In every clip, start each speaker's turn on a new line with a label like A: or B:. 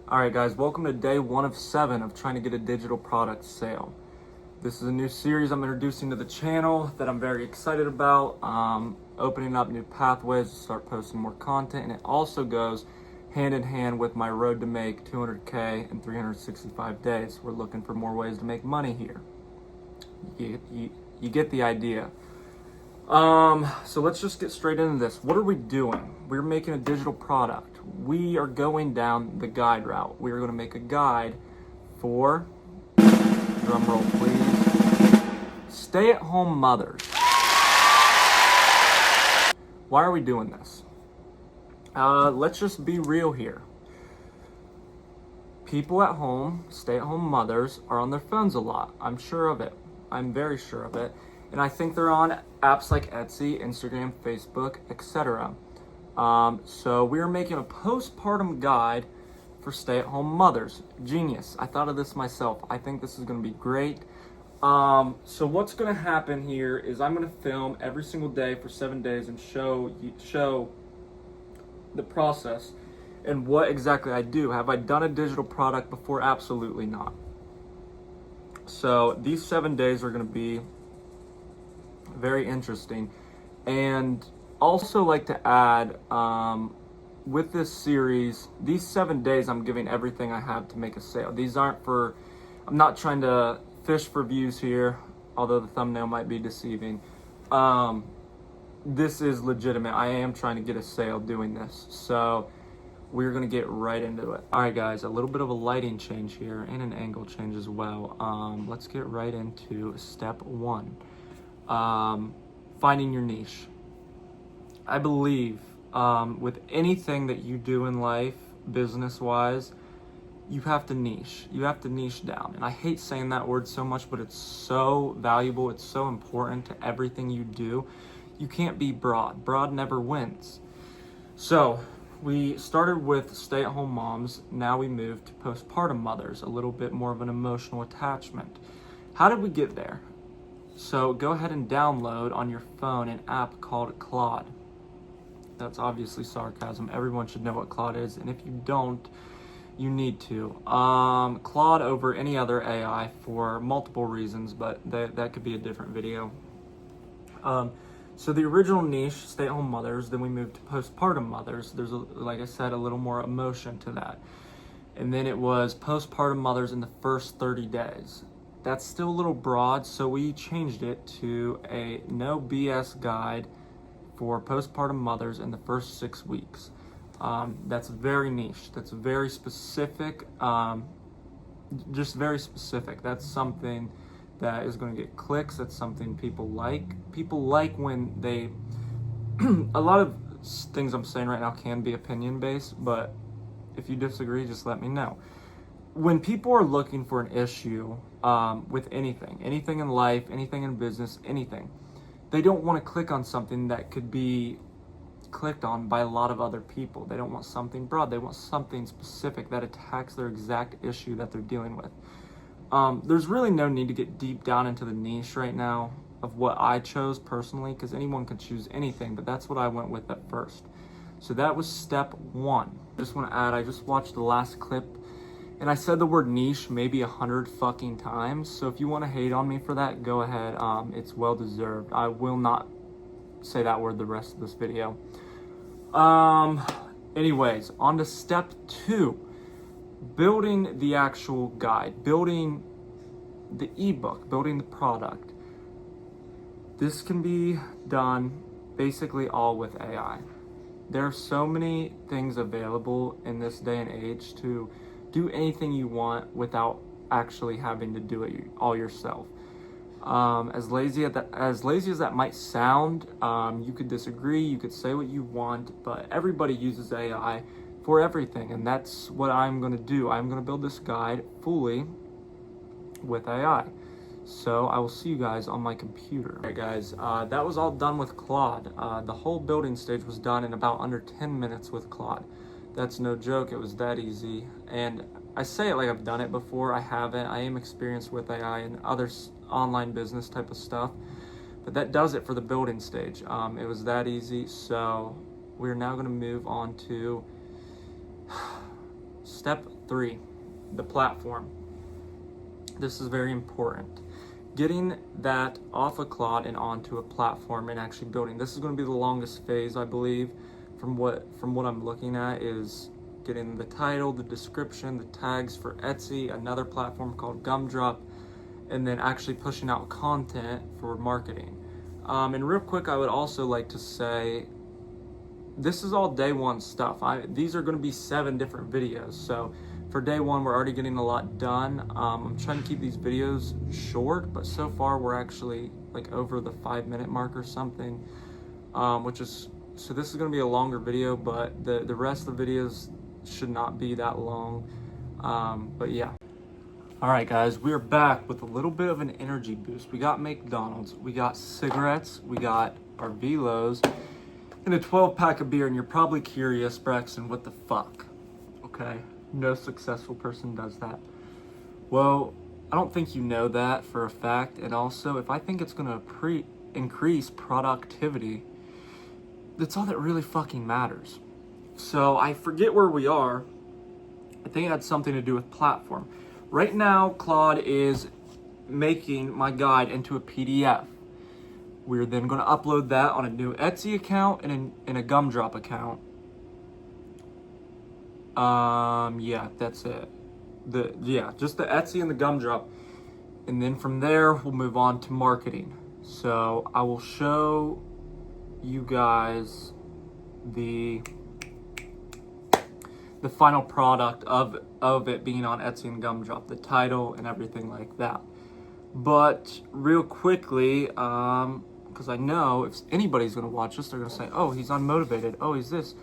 A: Alright guys, welcome to day 1 of 7 of trying to get a digital product sale. This is a new series I'm introducing to the channel that I'm very excited about, opening up new pathways to start posting more content, and it also goes hand in hand with my road to make 200K in 365 days. We're looking for more ways to make money here. You get the idea. So let's just get straight into this. What are we doing? We're making a digital product. We are going down the guide route. We are going to make a guide for, drum roll please, stay-at-home mothers. Why are we doing this? Let's just be real here. People at home, stay-at-home mothers, are on their phones a lot. I'm sure of it. I'm very sure of it. And I think they're on apps like Etsy, Instagram, Facebook, etc. So we're making a postpartum guide for stay-at-home mothers. Genius. I thought of this myself. I think this is going to be great. So what's going to happen here is I'm going to film every single day for 7 days and show the process and what exactly I do. Have I done a digital product before? Absolutely not. So these 7 days are going to be very interesting. And also like to add, with this series, these 7 days I'm giving everything I have to make a sale. These aren't for, I'm not trying to fish for views here, although the thumbnail might be deceiving. This is legitimate. I am trying to get a sale doing this. So we're gonna get right into it. All right guys, a little bit of a lighting change here and an angle change as well. Let's get right into step 1. Finding your niche. I believe with anything that you do in life, business-wise, you have to niche. You have to niche down. And I hate saying that word so much, but it's so valuable. It's so important to everything you do. You can't be broad. Broad never wins. So we started with stay-at-home moms. Now we moved to postpartum mothers, a little bit more of an emotional attachment. How did we get there? So go ahead and download on your phone an app called Claude. That's obviously sarcasm. Everyone should know what Claude is, and if you don't, you need to. Claude over any other AI for multiple reasons, but that could be a different video. So the original niche, stay-at-home mothers, then we moved to postpartum mothers. There's, like I said, a little more emotion to that. And then it was postpartum mothers in the first 30 days. That's still a little broad, so we changed it to a no BS guide for postpartum mothers in the first 6 weeks. That's very niche. That's very specific. Just very specific. That's something that is going to get clicks. That's something people like. People like when they... a lot of things I'm saying right now can be opinion-based, but if you disagree, just let me know. When people are looking for an issue with anything in life, anything in business, anything, they don't want to click on something that could be clicked on by a lot of other people. They don't want something broad. They want something specific that attacks their exact issue that they're dealing with. There's really no need to get deep down into the niche right now of what I chose personally, because anyone can choose anything, but that's what I went with at first. So that was step 1. Just want to add, I just watched the last clip and I said the word niche maybe 100 fucking times. So if you want to hate on me for that, go ahead. It's well deserved. I will not say that word the rest of this video. Anyways, on to step 2. Building the actual guide. Building the ebook. Building the product. This can be done basically all with AI. There are so many things available in this day and age to do anything you want without actually having to do it all yourself. As lazy as that might sound, you could disagree, you could say what you want, but everybody uses AI for everything, and that's what I'm going to do. I'm going to build this guide fully with AI. So I will see you guys on my computer. Alright guys, that was all done with Claude. The whole building stage was done in about under 10 minutes with Claude. That's no joke, it was that easy. And I say it like I've done it before, I haven't. I am experienced with AI and other online business type of stuff. But that does it for the building stage. It was that easy, so we're now going to move on to step 3, the platform. This is very important. Getting that off of Claude and onto a platform and actually building. This is going to be the longest phase, I believe, from what I'm looking at, is getting the title, the description, the tags for Etsy, another platform called Gumdrop, and then actually pushing out content for marketing. And real quick, I would also like to say, this is all day one stuff. These are going to be 7 different videos. So for day one, we're already getting a lot done. I'm trying to keep these videos short, but so far we're actually like over the 5-minute mark or something, so this is going to be a longer video, but the rest of the videos should not be that long. But yeah. All right, guys, we're back with a little bit of an energy boost. We got McDonald's, we got cigarettes, we got our Velos, and a 12-pack of beer. And you're probably curious, Braxton, what the fuck? Okay, no successful person does that. Well, I don't think you know that for a fact. And also, if I think it's gonna increase productivity, that's all that really fucking matters. So I forget where we are. I think it had something to do with platform. Right now, Claude is making my guide into a PDF. We're then going to upload that on a new Etsy account and a Gumdrop account. Yeah, that's it. Just the Etsy and the Gumdrop. And then from there, we'll move on to marketing. So I will show you guys the final product of it being on Etsy and Gumdrop, the title and everything like that. But real quickly, because I know if anybody's gonna watch this, they're gonna say, "Oh, he's unmotivated. Oh, he's this.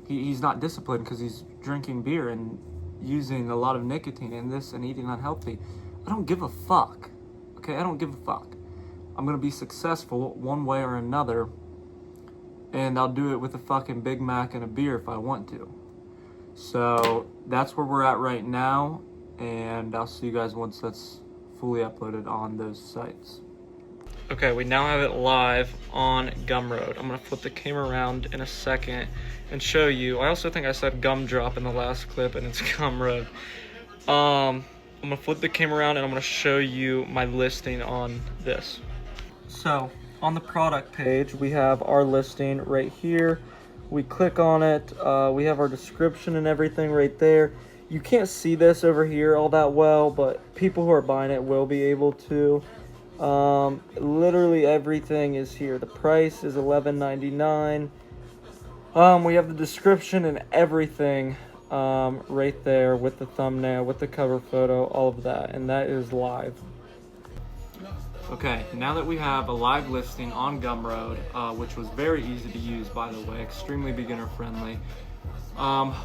A: He's not disciplined because he's drinking beer and using a lot of nicotine in this and eating unhealthy." I don't give a fuck. Okay, I don't give a fuck. I'm gonna be successful one way or another, and I'll do it with a fucking Big Mac and a beer if I want to. So that's where we're at right now, and I'll see you guys once that's fully uploaded on those sites. Okay, we now have it live on Gumroad. I'm gonna flip the camera around in a second and show you. I also think I said Gumdrop in the last clip, and it's Gumroad. I'm gonna flip the camera around and I'm gonna show you my listing on this. So on the product page, we have our listing right here. We click on it, we have our description and everything right there. You can't see this over here all that well, but people who are buying it will be able to. Literally everything is here. The price is $11.99. We have the description and everything right there with the thumbnail, with the cover photo, all of that, and that is live. Okay, now that we have a live listing on Gumroad, which was very easy to use, by the way, extremely beginner friendly,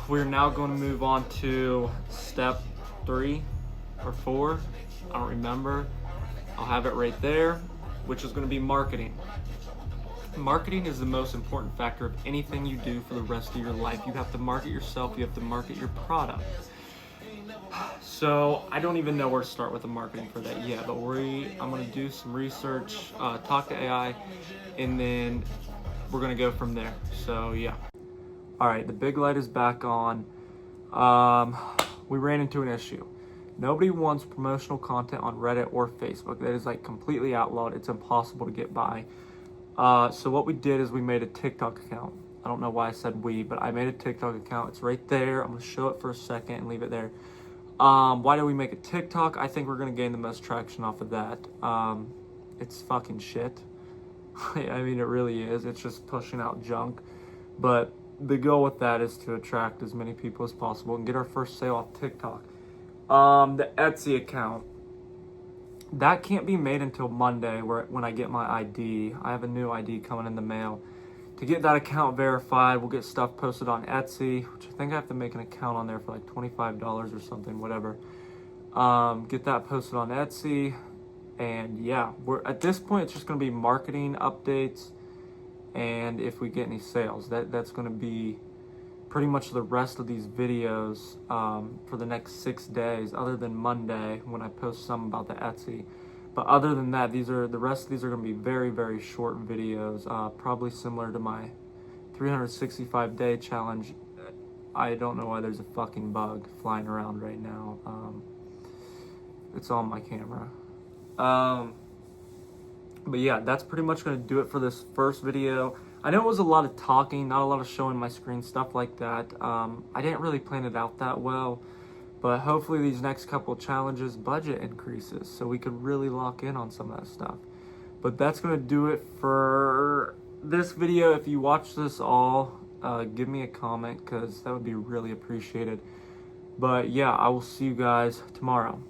A: we're now going to move on to step 3 or 4, I don't remember. I'll have it right there, which is going to be marketing. Marketing is the most important factor of anything you do for the rest of your life. You have to market yourself, you have to market your product. So I don't even know where to start with the marketing for that yet, but I'm going to do some research, talk to AI, and then we're going to go from there. So yeah. All right, the big light is back on. We ran into an issue. Nobody wants promotional content on Reddit or Facebook. That is like completely outlawed. It's impossible to get by. So what we did is we made a TikTok account. I don't know why I said we, but I made a TikTok account. It's right there. I'm going to show it for a second and leave it there. Why did we make a TikTok? I think we're going to gain the most traction off of that. It's fucking shit. I mean, it really is. It's just pushing out junk. But the goal with that is to attract as many people as possible and get our first sale off TikTok. The Etsy account, that can't be made until Monday when I get my ID. I have a new ID coming in the mail. To get that account verified, we'll get stuff posted on Etsy, which I think I have to make an account on there for like $25 or something, whatever. Get that posted on Etsy, and yeah, at this point it's just going to be marketing updates, and if we get any sales, that's going to be pretty much the rest of these videos for the next 6 days, other than Monday when I post some about the Etsy. But other than that, the rest of these are going to be very, very short videos, probably similar to my 365-day challenge I don't know why there's a fucking bug flying around right now. It's on my camera. But yeah, that's pretty much going to do it for this first video. I know it was a lot of talking, not a lot of showing my screen, stuff like that. I didn't really plan it out that well, but hopefully these next couple challenges budget increases so we could really lock in on some of that stuff. But that's going to do it for this video. If you watch this all, give me a comment because that would be really appreciated. But yeah, I will see you guys tomorrow.